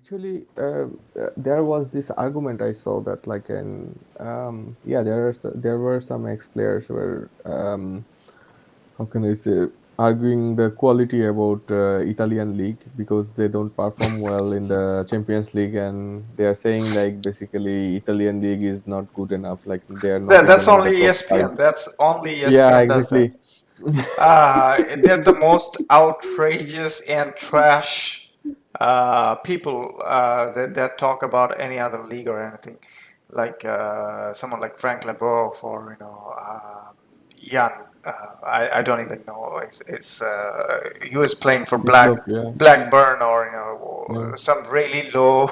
Actually, there was this argument I saw that yeah, there were some ex-players were how can I say, arguing the quality about Italian league because they don't perform well in the Champions League, and they are saying like basically Italian league is not good enough, like they are not That's even in the only top five. ESPN. That's only Yeah, ESPN does that. exactly. They're the most outrageous and trash people that talk about any other league or anything. Like someone like Frank Leboeuf or Jan. I don't even know. He was playing for The club, yeah, Blackburn or yeah, some really low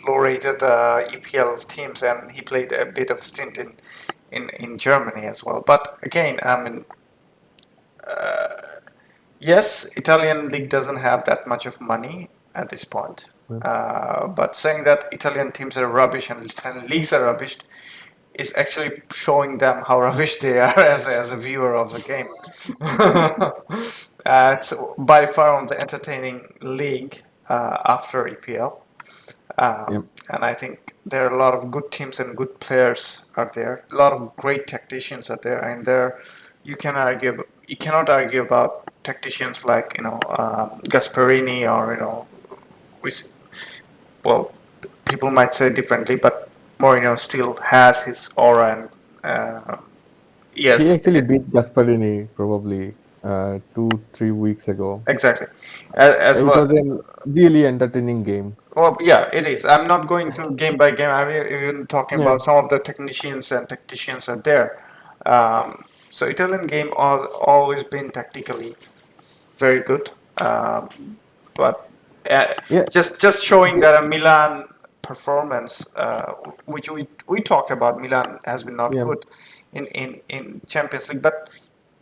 rated EPL teams, and he played a bit of stint in Germany as well. But again, I mean, yes, Italian league doesn't have that much of money at this point. yeah. But saying that Italian teams are rubbish and Italian leagues are rubbish is actually showing them how rubbish they are as a viewer of the game. It's by far the entertaining league after EPL. Yeah. And I think there are a lot of good teams and good players out there. A lot of great tacticians out there, and there you cannot argue about tacticians like Gasparini or which well people might say differently, but Mourinho still has his aura and He yes, actually beat Gasparini probably 2 3 weeks ago. exactly. As It well. was a really entertaining game. Well, yeah, it is. I'm not going to game by game. I'm even talking Yeah. about some of the technicians and tacticians are there. So Italian game has always been tactically very good, but uh, Yeah. just showing that a Milan performance, which we talked about, Milan has been not Yeah. good in Champions League, but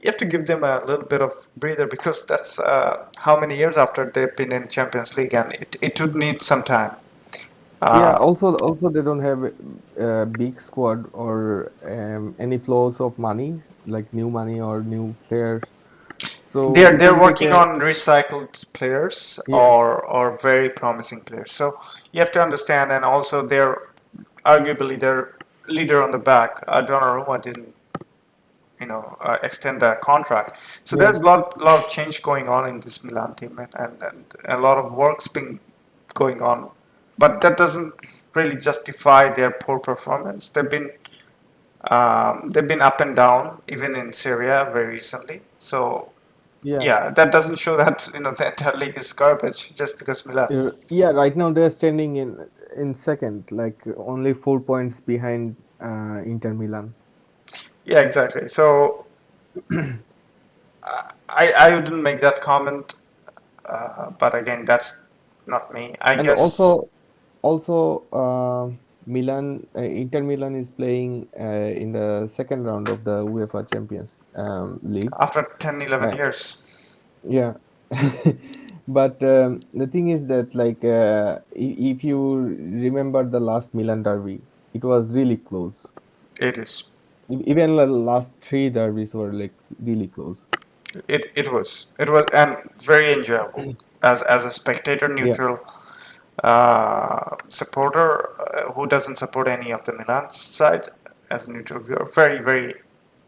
you have to give them a little bit of breather because that's how many years after they've been in Champions League, and it would need some time. Yeah, Uh, also they don't have a big squad or any flows of money, like new money or new players. So they're it they're will take working a on recycled players yeah, or very promising players. So you have to understand, and also they're arguably their leader on the back, Donnarumma didn't extend the contract. So yeah, there's a lot of change going on in this Milan team, and a lot of work's been going on, but that doesn't really justify their poor performance. They've been up and down even in Syria very recently. So yeah. yeah, that doesn't show that the entire league is garbage just because Milan. Yeah, right now they're standing in second, like only 4 points behind Inter Milan. Yeah, exactly. So I wouldn't make that comment, but again, that's not me. I And guess Milan, Inter Milan is playing in the second round of the UEFA Champions League. after 10, 11 Uh, years, yeah, but the thing is that if you remember the last Milan derby, it was really close. it is. Even the last three derbies were like really close. It was and very enjoyable as a spectator, Yeah, neutral supporter who doesn't support any of the Milan side as a neutral viewer. Very very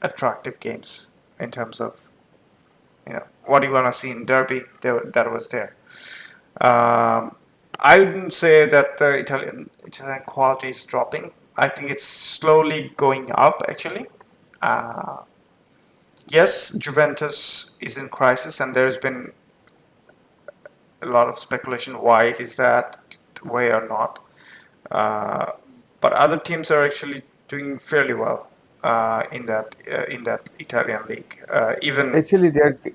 attractive games in terms of what you want to see in derby. That was there. Um, I wouldn't say that the Italian quality is dropping. I think it's slowly going up actually. Uh, yes, Juventus is in crisis, and there's been a lot of speculation why it is that way or not. Uh, but other teams are actually doing fairly well in that Italian league. Even actually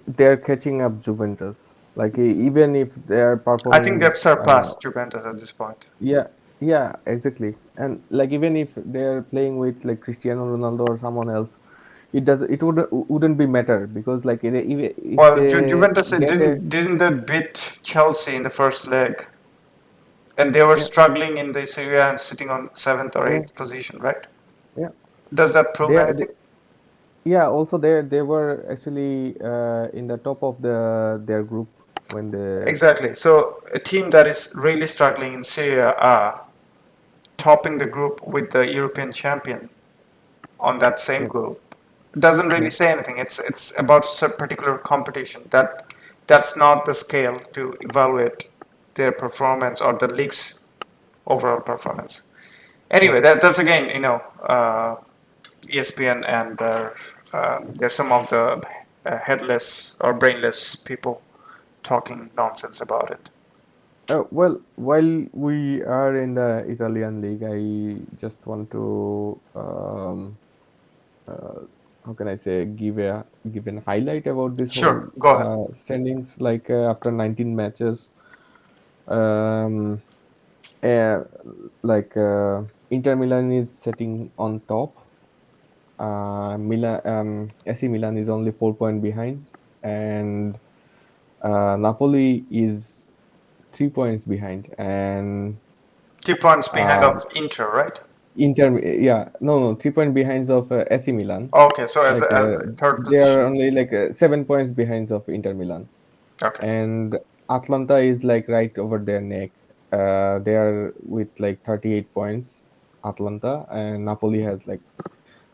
they're catching up Juventus. Even if they are I think they've performing surpassed Juventus at this point. yeah, yeah, exactly. And like even if they're playing with like Cristiano Ronaldo or someone else, it wouldn't be matter because like even if Well, they Juventus get a didn't they beat Chelsea in the first leg, and they were yeah, struggling in the Serie A and sitting on seventh or yeah, eighth position, right? yeah, Does that prove they anything? yeah, also they were actually in the top of their group when they Exactly. So a team that is really struggling in Serie A, topping the group with the European champion on that same yeah, group, doesn't really yeah. say anything. It's about a particular competition. That's not the scale to evaluate their performance or the league's overall performance. Yeah. Anyway, that's again, ESPN and there's some of the headless or brainless people talking nonsense about it. Well, while we are in the Italian league, I just want to uh, how can I say give an highlight about this whole Sure, go ahead. standings. Like after 19 matches, um, uh, like Inter Milan is sitting on top. AC Milan is only 4 point behind, and Napoli is 3 points behind, and 2 points behind uh, of Inter, right? Yeah, no, 3 point behinds of AC Milan. Okay, so as Like a third they are position. only like 7 points behinds of Inter Milan, Okay. and Atlanta is like right over their neck. They are with like 38 points, Atlanta, and Napoli has like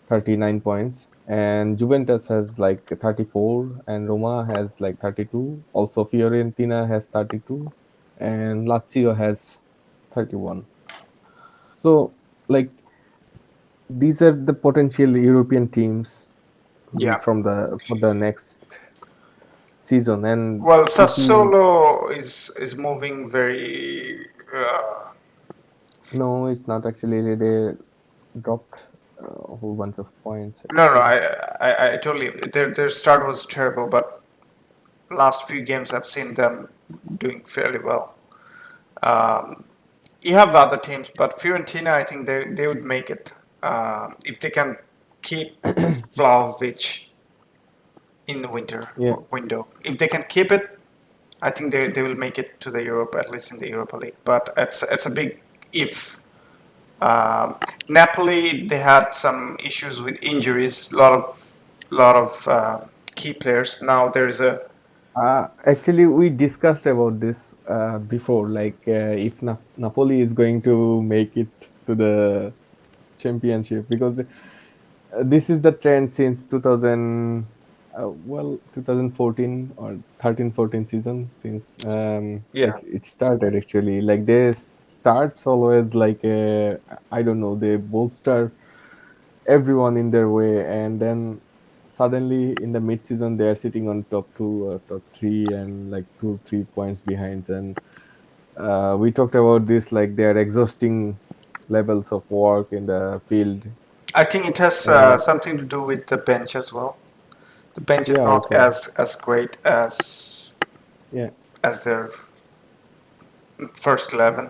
39 points, and Juventus has like 34, and Roma has like 32. Also, Fiorentina has 32, and Lazio has 31. So, like these are the potential European teams Yeah. from the for the next season. And Well, if we Sassuolo is moving very. no, it's not actually they dropped a whole bunch of points No, no, actually. I totally. Their start was terrible, but last few games I've seen them doing fairly well. Um, you have other teams, but Fiorentina, I think they would make it if they can keep Vlahovic in the Yeah. window. If they can keep it, I think they will make it to the Europe, at least in the Europa League. But it's a big if. Um, Napoli, they had some issues with injuries. A lot of key players. Now there is a Actually, we discussed about this before. Like, if Napoli is going to make it to the championship, because this is the trend since 2000, 2014 or 13-14 season, since yeah. it started actually. Like they starts always like I don't know, they bolster everyone in their way, and then suddenly in the mid season they are sitting on top two or top three and like 2 3 points behind. And we talked about this, like they are exhausting levels of work in the field. I think it has And something to do with the bench as well. The bench is yeah, not also, as great yeah, as their first 11,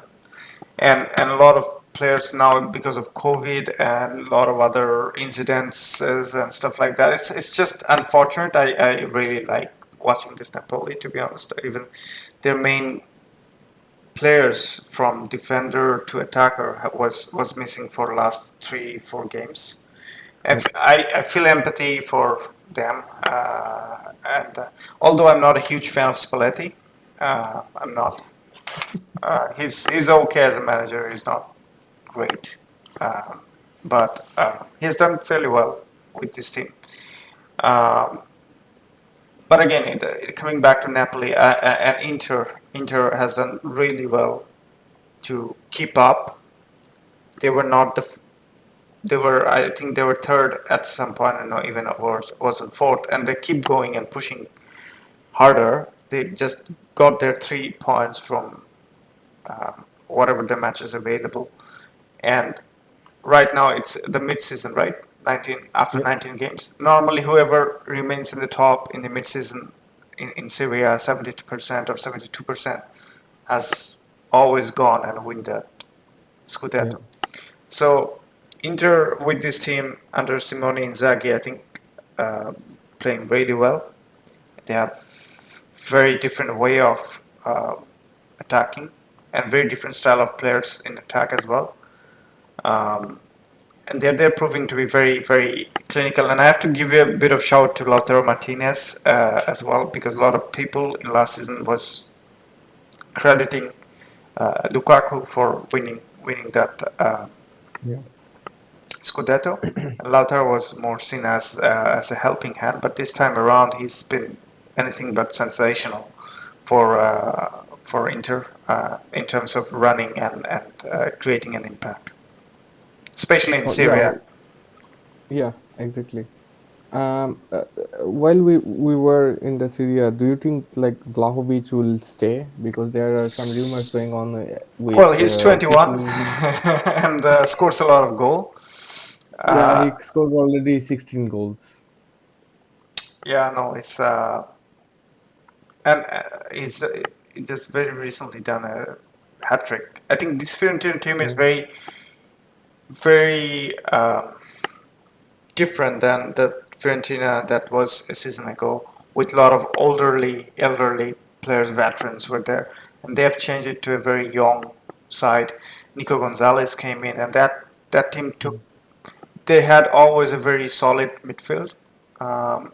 and a lot of players now because of COVID and a lot of other incidences and stuff like that. It's just unfortunate. I really like watching this Napoli, to be honest. Even their main players from defender to attacker was missing for the last 3 4 games. yeah. I feel empathy for them, and although I'm not a huge fan of Spalletti, I'm not. He's okay as a manager. He's not great, um, but he's done fairly well with this team. Um, but again, coming back to Napoli and Inter has done really well to keep up. They were not they were, I think they were third at some point, and not even wasn't fourth, and they keep going and pushing harder. They just got their 3 points from whatever the matches available, and right now it's the mid-season, right? 19 after Yeah, 19 games. Normally, whoever remains in the top in the mid-season in Serie A, 70% or 72% has always gone and win the yeah, Scudetto. So Inter with this team under Simone Inzaghi, I think uh, playing really well. They have very different way of attacking and very different style of players in attack as well. Um, and they're proving to be very clinical. And I have to give you a bit of shout to Lautaro Martinez as well, because a lot of people in last season was crediting Lukaku for winning that Yeah. Scudetto. And Lautaro was more seen as a helping hand, but this time around he's been anything but sensational for Inter in terms of running and creating an impact, especially in Oh, yeah. Serie A. Yeah. Exactly. While we were in the Syria, do you think like Vlahovic will stay? Because there are some rumors going on Well, with he's 21 keeping him. and scores a lot of goal. Yeah, Uh, he scored already 16 goals. yeah, no, it's and he's just very recently done a hat trick. I think this Fiorentina team is Yeah. very different than the Fiorentina that was a season ago, with a lot of elderly players, veterans were there, and they have changed it to a very young side. Nico Gonzalez came in, and that team took. Mm. They had always a very solid midfield, um,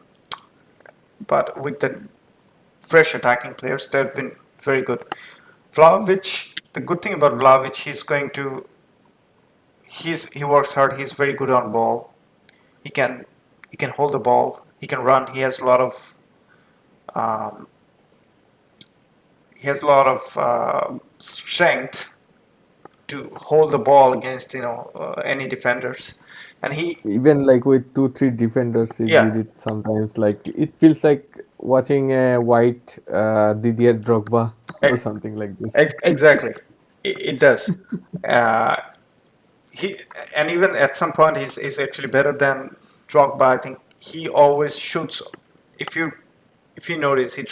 but with the fresh attacking players, they've been very good. Vlahovic, the good thing about Vlahovic, he works hard. He's very good on ball. He can he can hold the ball. He can run. Um, he has a lot of strength to hold the ball against any defenders. And he Even like with two, three defenders, he yeah did it sometimes. Like it feels like watching a white Didier Drogba or e- something like this. exactly it does. Uh, he and even at some point he's actually better than Drogba. I think he always shoots. If you if you notice, he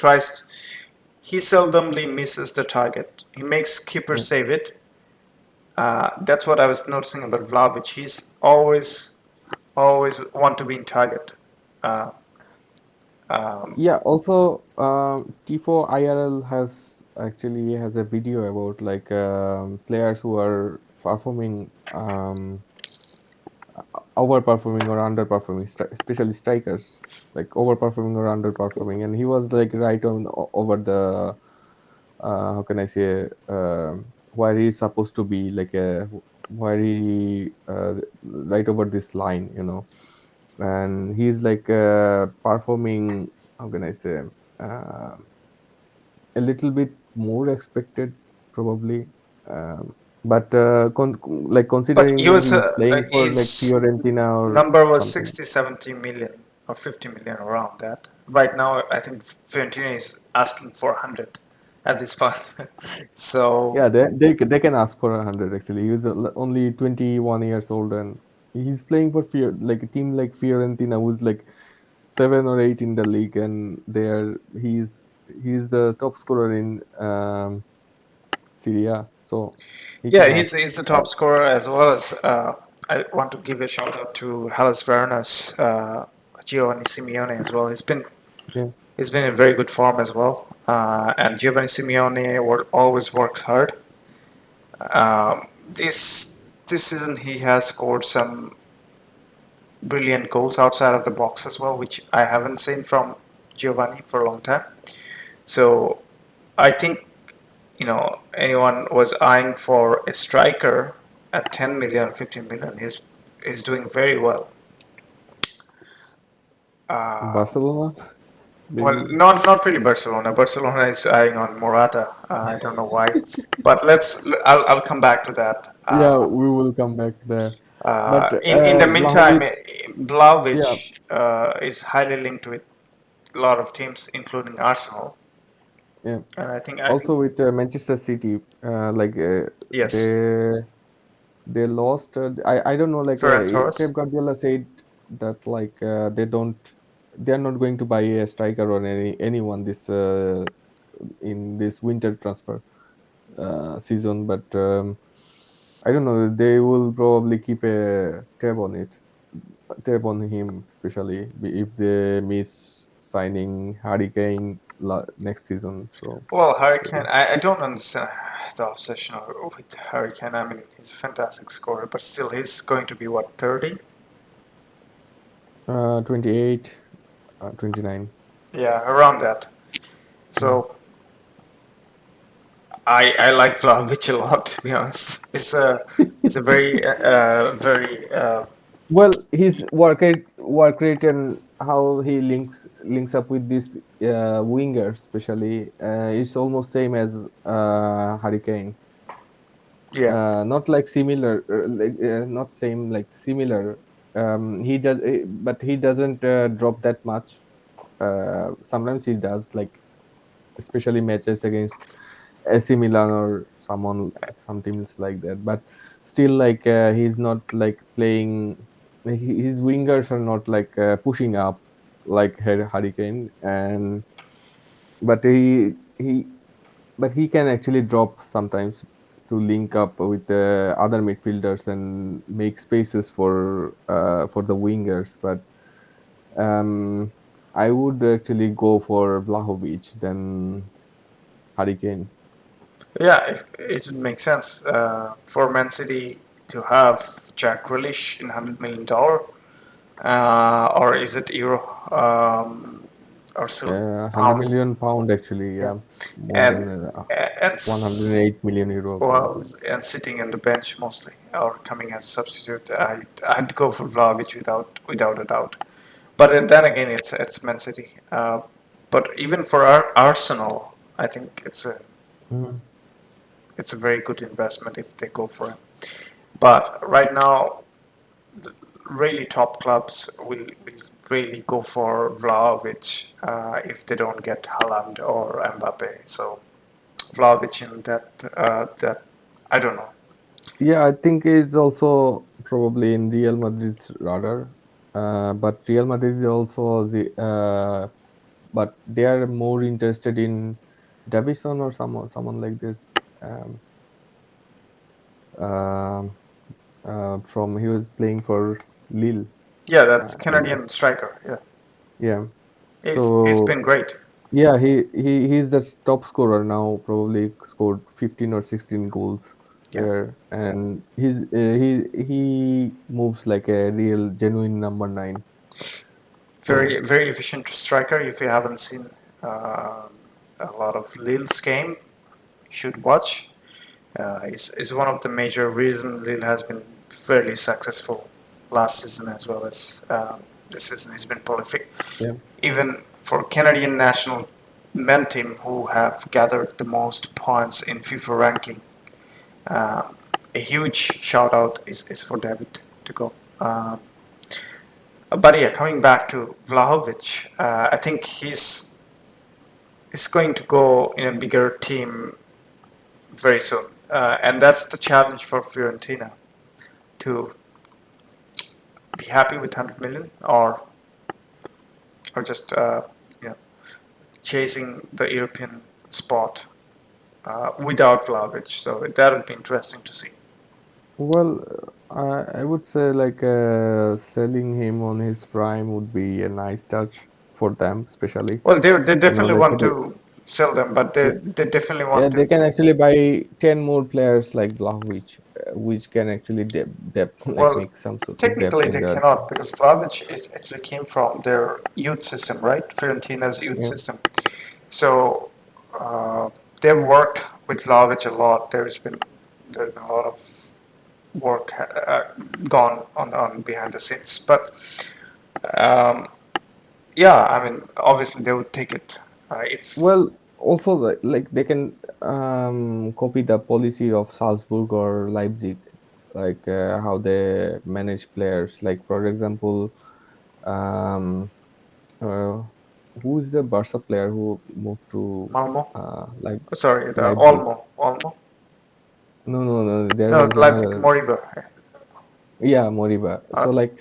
seldomly misses the target. He makes keeper Yeah. save it. That's what I was noticing about Vlahovic. He's always want to be in target. Uh, um, Yeah, also T4 IRL has a video about like players who are performing overperforming or underperforming, especially strikers, like overperforming or underperforming, and he was like right on over the how can I say where he's supposed to be, like where he right over this line, and he's like performing, how can I say, uh, a little bit more expected probably, but like but he considering was he's playing for like his Fiorentina or number was something. 60, 70 million or 50 million around that. Right now, I think Fiorentina is asking for 100 at this point. So Yeah, they can ask for 100 actually. He's only 21 years old, and he's playing for like a team like Fiorentina, who's like 7 or 8 in the league, and he's the top scorer in Serie A, so he yeah, can ask he's the top that. scorer as well as. I want to give a shout out to Hellas Verona's Giovanni Simeone as well. Yeah. He's been in very good form as well. And Giovanni Simeone always works hard. This season he has scored some brilliant goals outside of the box as well, which I haven't seen from Giovanni for a long time. So I think anyone was eyeing for a striker at 10 million, 15 million. He's doing very well. Uh, Barcelona, well, basically. not really Barcelona. Barcelona is eyeing on Morata. I don't know why, but I'll come back to that. Yeah, we will come back there. But In the meantime, Vlahovic, yeah, Vlahovic is highly linked with a lot of teams, including Arsenal. yeah. And I think Also with Manchester City, like yes, they lost. I don't know. Like Ferran Pep Torres. Guardiola said that like they are not going to buy a striker or anyone this in this winter transfer season. But I don't know. They will probably keep a tab on him, especially if they miss signing Harry Kane next season. So Well, Hurricane, maybe I don't understand the obsession with Hurricane. I mean, he's a fantastic scorer, but still, he's going to be what, 30? 28, 29. Yeah, around that. Yeah. So I like Vlahovic a lot, to be honest. It's a very Well, his work rate and how he links up with this winger, especially, it's almost same as Hurricane. yeah. Not like similar, not same like similar. He does, but he doesn't drop that much. Sometimes he does, like especially matches against AC Milan or some teams like that. But still, like he's not like playing. His wingers are not like pushing up like Hurricane, and but he can actually drop sometimes to link up with the other midfielders and make spaces for the wingers. But um, I would actually go for Vlahovic than Hurricane. Yeah, it makes sense for Man City to have Jack Grealish in $100 million, or is it euro, or still 100 pound? million pound actually, Yeah, yeah, more and than and 108 million euro well, probably. and sitting on the bench mostly or coming as a substitute, I'd go for Vlahovic without a doubt. But then again, it's Man City. But even for our Arsenal, I think Mhm. it's a very good investment if they go for him. But right now, really top clubs will really go for Vlahovic if they don't get Haaland or Mbappe. So Vlahovic in that I don't know. Yeah, I think it's also probably in Real Madrid's radar, but Real Madrid is also but they are more interested in Davison or someone like this. Um, um from he was playing for Lille, Yeah, that's I guess. Canadian striker. Yeah, Yeah. he's So been great. yeah, he's the top scorer now. Probably scored 15 or 16 goals Yeah, there, and he moves like a real genuine number nine. very So very efficient striker. If you haven't seen uh, a lot of Lille's game, should watch. Is one of the major reasons Lille has been fairly successful last season as well as this season. He's been prolific. yeah. Even for Canadian national men team who have gathered the most points in FIFA ranking, uh, a huge shout out is for David to go. But yeah, coming back to Vlahovic, I think he's going to go in a bigger team very soon, and that's the challenge for Fiorentina to be happy with 100 million or just you know chasing the European spot without Vlahovic. So that would be interesting to see. Well, I would say like selling him on his prime would be a nice touch for them, especially. Well, they definitely Like want to sell them, but yeah, they definitely yeah, want they to. can actually buy 10 more players like Vlahovic, which can actually depth like Well, make some sort of depth technically in they the cannot because Vlahovic is actually came from their youth system, right? Fiorentina's youth yeah. system. So uh, they've worked with Vlahovic a lot. There's been a lot of work gone on behind the scenes. But um, yeah, I mean, obviously they would take it if. Well, also like they can copy the policy of Salzburg or Leipzig, like how they manage players. Like for example, um, uh, who is the Barca player who moved to Malmo. Sorry, the Leipzig? Olmo. No, no, no. There No, was Leipzig another. Moriba. Yeah, Moriba. So Okay. like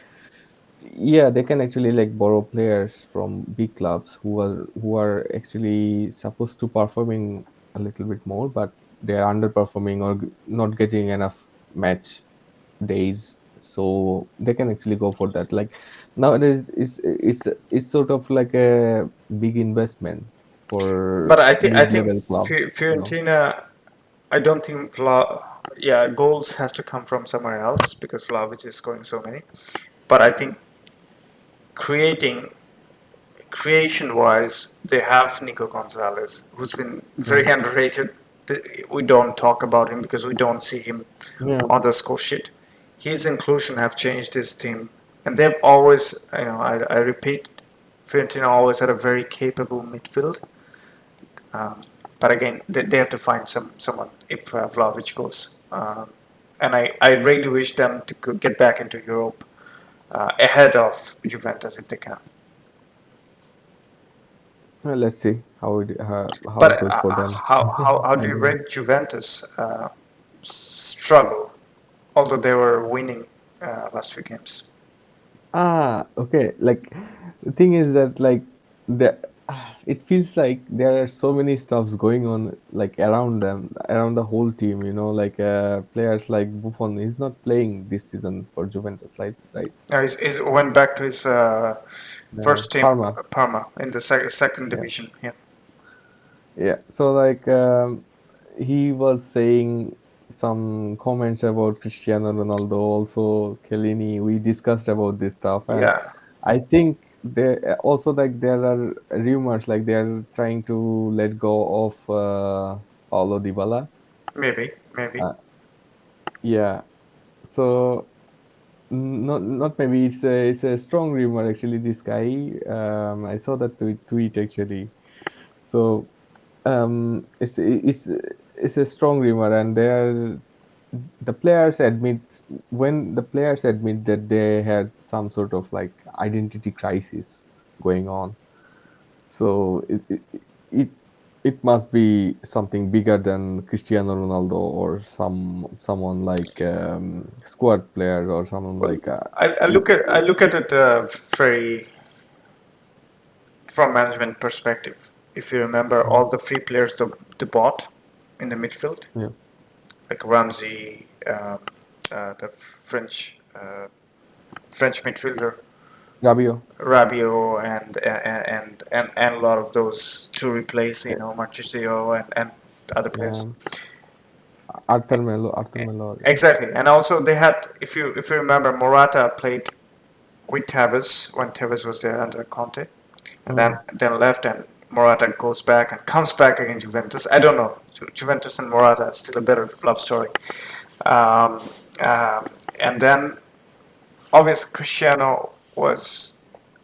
yeah, they can actually like borrow players from big clubs who are actually supposed to performing a little bit more, but they are underperforming or not getting enough match days. So they can actually go for that. Like nowadays, it's sort of like a big investment But for I mid think level clubs. Fiorentina. I don't think yeah, goals has to come from somewhere else because Vlahovic is scoring so many. But I think creating creation wise, they have Nico Gonzalez, who's been very Mm. underrated. we don't talk about him because we don't see him Yeah. on the score sheet. His inclusion have changed his team, and they've always, I repeat, Fiorentina always had a very capable midfield. Um, but again, they have to find someone if Vlahovic goes. And I really wish them to get back into Europe ahead of Juventus if they can. Well, let's see how But it goes for them. how do I you don't know. rate Juventus struggle, although they were winning last few games? Okay. Like the thing is that like the it feels like there are so many stuffs going on like around them, around the whole team. Like players like Buffon. He's not playing this season for Juventus, right? Right. He's went back to his first team, Parma. Parma, in the second Yeah. division. Yeah, Yeah. So like he was saying some comments about Cristiano Ronaldo, also Kellini. We discussed about this stuff, and yeah, I think there also like there are rumors like they're trying to let go of Paulo Dybala. maybe. Uh, yeah. So not maybe it's a strong rumor actually. This guy, I saw that tweet actually. So it's a strong rumor, and the players admit when the players admit that they had some sort of like identity crisis going on. So it it must be something bigger than Cristiano Ronaldo or someone like squad player or someone Well, like I look at it very from management perspective. If you remember Mhm. all the free players they bought in the midfield, Yeah, like Ramsey, the French midfielder, Rabio. Rabiot, and a lot of those to replace Yeah, Marchisio and other players. yeah. Arthur Melo. Yeah. Exactly, and also they had, if you remember, Morata played with Tevez when Tevez was there under Conte, and Mhm. then left, and Morata goes back and comes back again Juventus. I don't know. Juventus and Morata is still a better love story. Um, um, and then obviously Cristiano was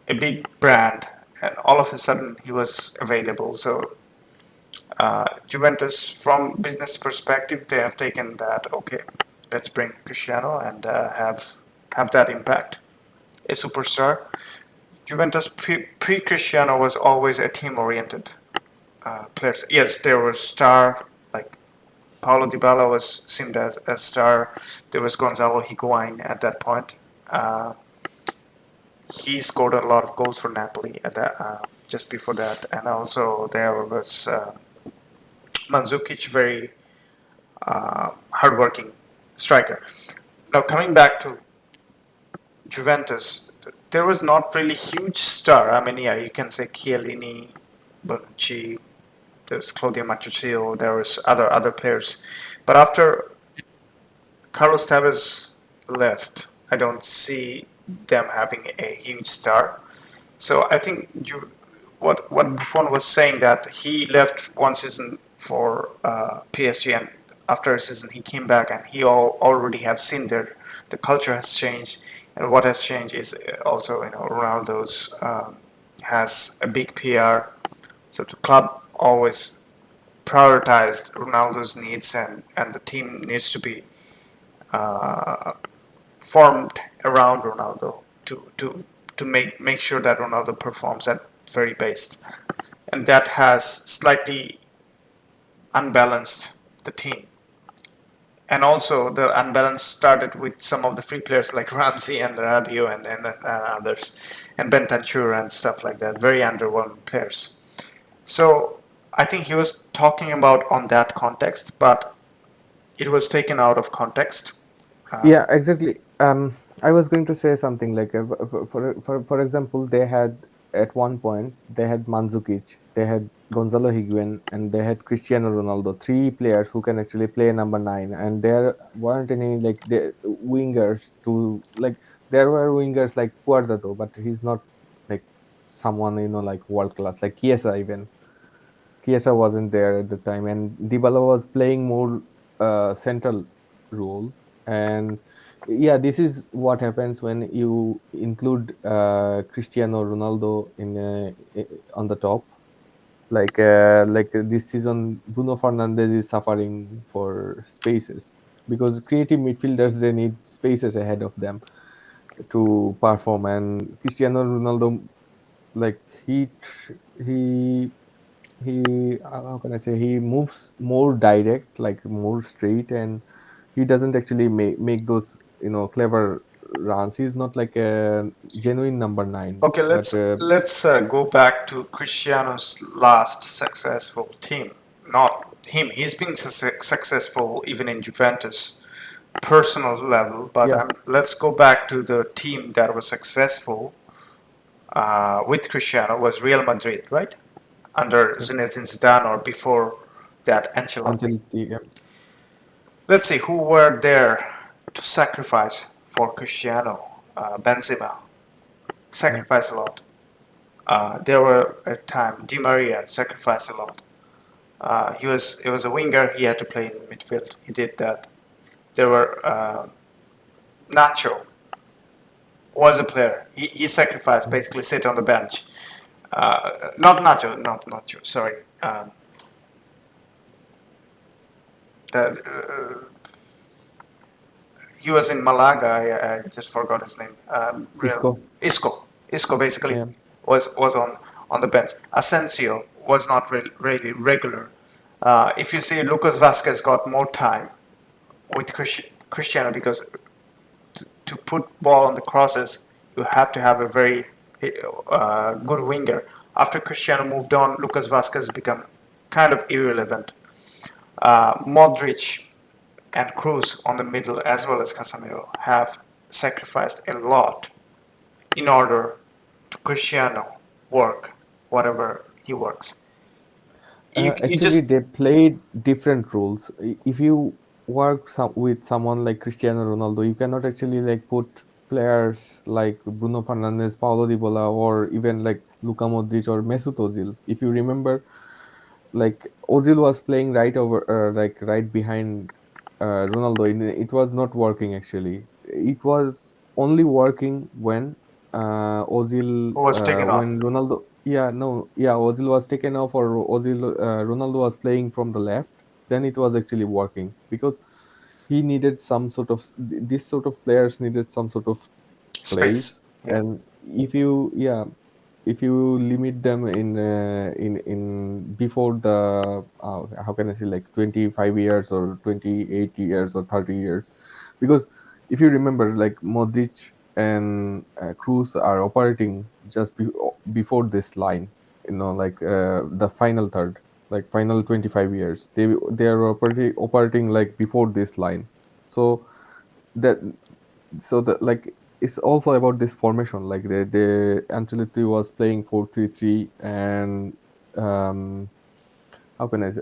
a big brand, and all of a sudden he was available. So Juventus, from business perspective, they have taken that. Okay, let's bring Cristiano and have that impact. A superstar. Juventus pre Cristiano was always a team oriented players. Yes, there was star like Paulo Dybala was seemed as a star. There was Gonzalo Higuain at that point. Uh, he scored a lot of goals for Napoli at that just before that, and also there was Mandzukic, very hardworking striker. Now coming back to Juventus, there was not really huge star. I mean, yeah, you can say Chiellini, Bonucci, there's Claudio Marchisio, there was other players, but after Carlos Tevez left, I don't see them having a huge star. So I think what Buffon was saying, that he left one season for PSG, and after a season he came back, and he already have seen there the culture has changed, and what has changed is also Ronaldo's has a big PR, so the club always prioritized Ronaldo's needs, and the team needs to be formed around Ronaldo to make sure that Ronaldo performs at very best, and that has slightly unbalanced the team. And also the unbalance started with some of the free players like Ramsey and Rabiot and others, and Bentancur and stuff like that. Very underwhelming players. So I think he was talking about on that context, but it was taken out of context. Uh, Yeah, exactly. I was going to say something like, for example, they had at one point they had Mandzukic, they had Gonzalo Higuain, and they had Cristiano Ronaldo, three players who can actually play number nine, and there weren't any like the wingers to like. There were wingers like Cuadrado, but he's not like someone like world class, like Chiesa even. Chiesa wasn't there at the time, and Dybala was playing more central role. And yeah, this is what happens when you include Cristiano Ronaldo on the top. Like this season, Bruno Fernandes is suffering for spaces because creative midfielders, they need spaces ahead of them to perform, and Cristiano Ronaldo, like he how can I say, he moves more direct, like more straight, and he doesn't actually make those clever runs. He's not like a genuine number nine, Okay, but let's go back to Cristiano's last successful team. Not him. He's been successful even in Juventus, personal level. But yeah, let's go back to the team that was successful with Cristiano was Real Madrid, right? Under yeah, Zinedine Zidane or before that Ancelotti. Ancelotti, yeah, Let's see who were there to sacrifice for Cristiano. Benzema yeah. sacrificed a lot. There were at time Di Maria sacrificed a lot. He was a winger. He had to play in midfield. He did that. There were Nacho was a player. He sacrificed, Mhm. basically sit on the bench. Not Nacho, not Nacho. Sorry. The, he was in Malaga. I just forgot his name. Real Isco, Isco basically yeah. was on the bench. Asensio was not really regular. If you see, Lucas Vasquez got more time with Cristiano because to put ball on the crosses, you have to have a very good winger. After Cristiano moved on, Lucas Vasquez became kind of irrelevant. Modric and Cruz on the middle, as well as Casemiro, have sacrificed a lot in order to Cristiano work whatever he works. You Actually, just they played different roles. If you work with someone like Cristiano Ronaldo, you cannot actually like put players like Bruno Fernandes, Paulo Dybala, or even like Luka Modric or Mesut Ozil. If you remember, like Ozil was playing right over, like right behind Ronaldo. It was not working actually. It was only working when Ozil, was taken when off. Ronaldo. Yeah, no, yeah, Ozil was taken off, or Ronaldo was playing from the left. Then it was actually working because he needed some sort of this sort of players needed some sort of Space. place. Yeah. And if you, yeah, if you limit them in before the how can I say, like 25 years or 28 years or 30 years, because if you remember, like Modric and Cruz are operating just before this line, like the final third, like final 25 years, they are operating like before this line. So that, so that, like, it's also about this formation, like the Ancelotti was playing 4-3-3, and how can I say,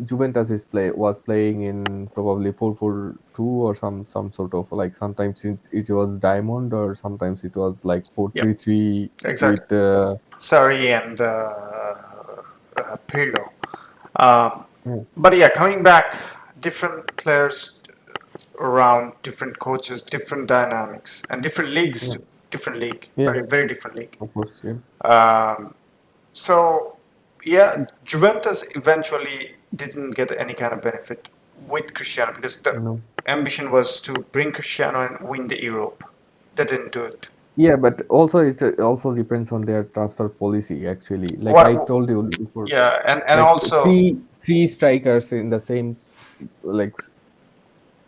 Juventus was playing in probably 4-4-2, or some sort of, like, sometimes it was diamond, or sometimes it was like four Yeah. three three Exactly. with Sorry, and Pirlo. Um, yeah, but yeah, coming back, different players around, different coaches, different dynamics, and different leagues yeah, too. Different league, yeah, very different league. of course, yeah, Um, so yeah, Juventus eventually didn't get any kind of benefit with Cristiano because the no. ambition was to bring Cristiano and win the Europe. They didn't do it. Yeah, but also it also depends on their transfer policy actually, like I What? told you before, Yeah, and like also three strikers in the same, like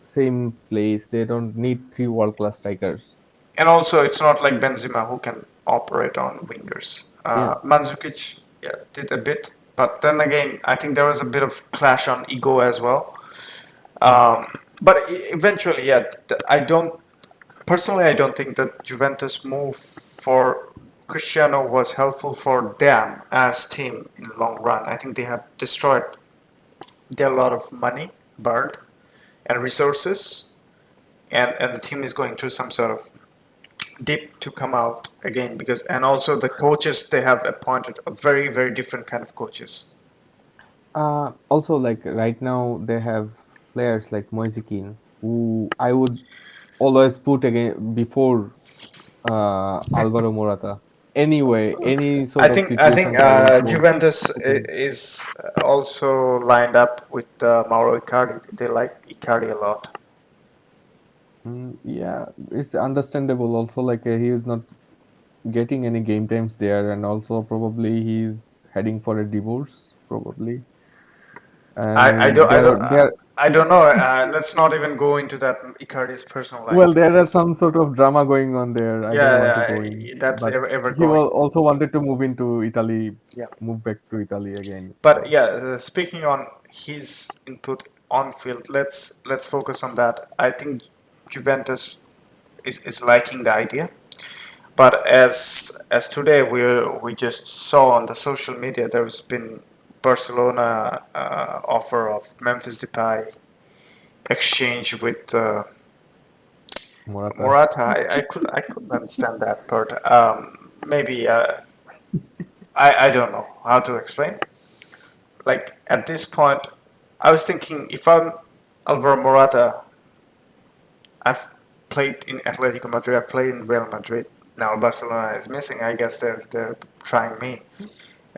same place. They don't need three world class strikers. it's not like Benzema who can operate on wingers. Yeah, Mandzukic, yeah, did a bit, but then again, I think there was a bit of clash on ego as well. mm, But eventually, yeah, I don't personally. I don't think that Juventus move for Cristiano was helpful for them as team in the long run. I think they have destroyed their lot of money burned and resources, and the team is going through some sort of dip to come out again because and also the coaches they have appointed a very different kind of coaches. Also, like right now, they have players like Moisekin, who I would always put again before Alvaro Morata. Anyway, any I sort of think I think situations, I will Juventus put him. is also lined up with Mauro Icardi. They like Icardi a lot. Yeah, it's understandable. Also, like he is not getting any game times there, and also probably he's heading for a divorce, probably. I And don't I don't there I don't know. Let's not even go into that Icardi's personal well, life. there are some sort of drama going on there. I don't Yeah, want to go in, that's but ever he going. will also wanted to move into Italy, Yeah. move back to Italy again. But So yeah, speaking on his input on field, let's focus on that. I think Juventus is liking the idea, but as today we just saw on the social media, there's been Barcelona offer of Memphis Depay exchange with Morata. Morata. I couldn't understand that part. Maybe I don't know how to explain. Like at this point, I was thinking if I'm Alvaro Morata, I've played in Atletico Madrid, I've played in Real Madrid. Now Barcelona is missing. I guess they're trying me.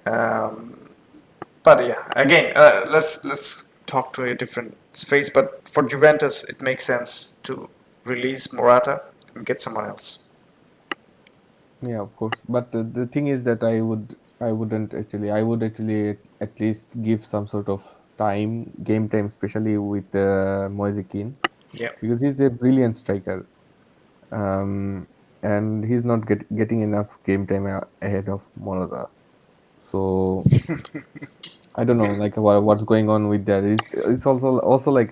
Um, but yeah, again, let's talk to a different space. But for Juventus, it makes sense to release Morata and get someone else. Yeah, of course. But the thing is that I wouldn't actually, I would actually at least give some sort of time, game time, especially with Moise Kean, Yeah. because he's a brilliant striker. And he's not getting enough game time ahead of Morata. So I don't know, like what's going on with that. It's also like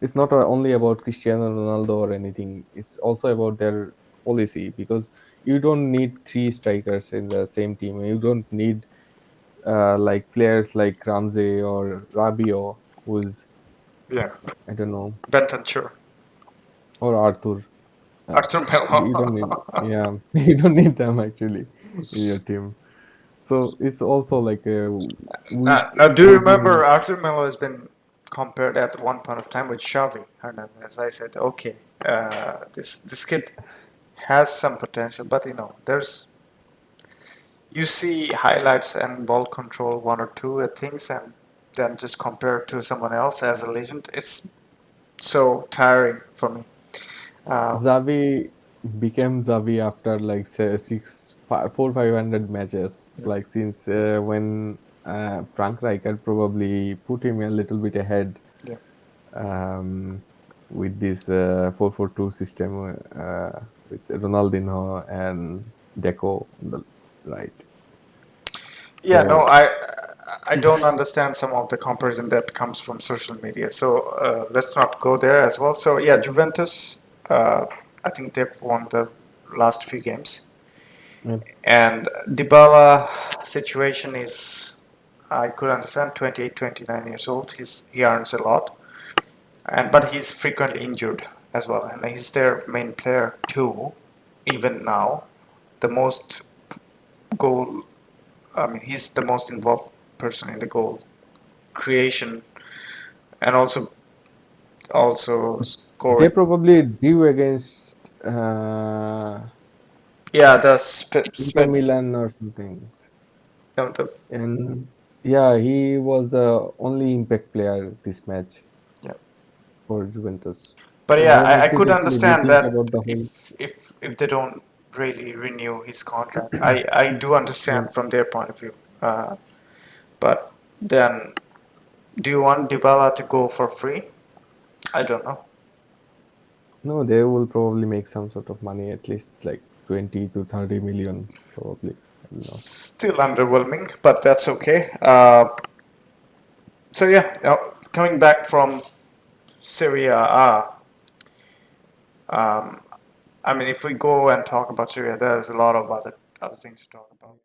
it's not only about Cristiano Ronaldo or anything. It's also about their policy, because you don't need three strikers in the same team. You don't need like players like Ramsey or Rabio, who's Yeah. I don't know, Bentancur. or Arthur. Uh, Arthur Melo. you don't need, yeah, you don't need them actually in your team. So it's also like with Now, do you remember losing Arthur Melo has been compared at one point of time with Xavi Hernandez? I said, okay, this kid has some potential, but there's you see highlights and ball control one or two things, and then just compare it to someone else as a legend. It's so tiring for me. Um, Xavi became Xavi after like say, 500 matches. yeah, Like since when Frank Rijkaard probably put him a little bit ahead yeah, um, with this 4-4-2 system with Ronaldinho and Deco on the right. yeah. No, So I don't understand some of the comparison that comes from social media. So let's not go there as well. So yeah, Juventus. Uh, I think they've won the last few games, yeah, and Dybala situation is I could understand 28, 29 years old. He earns a lot, and but he's frequently injured as well, and he's their main player too. Even now, the most goal. I mean, he's the most involved person in the goal creation and also they scoring. probably drew against Yeah, the Inter Smith. Milan or something. The, And yeah, he was the only impact player this match yeah. for Juventus. But So yeah, then I it is could actually understand rethink that about the whole. if they don't really renew his contract, I do Yeah. understand from their point of view. But then, do you want Dybala to go for free? I don't know. No, they will probably make some sort of money, at least like 20 to 30 million, probably. I don't know. Still underwhelming, but that's okay. So yeah, coming back from Serie A, I mean, if we go and talk about Syria, there's a lot of other things to talk about.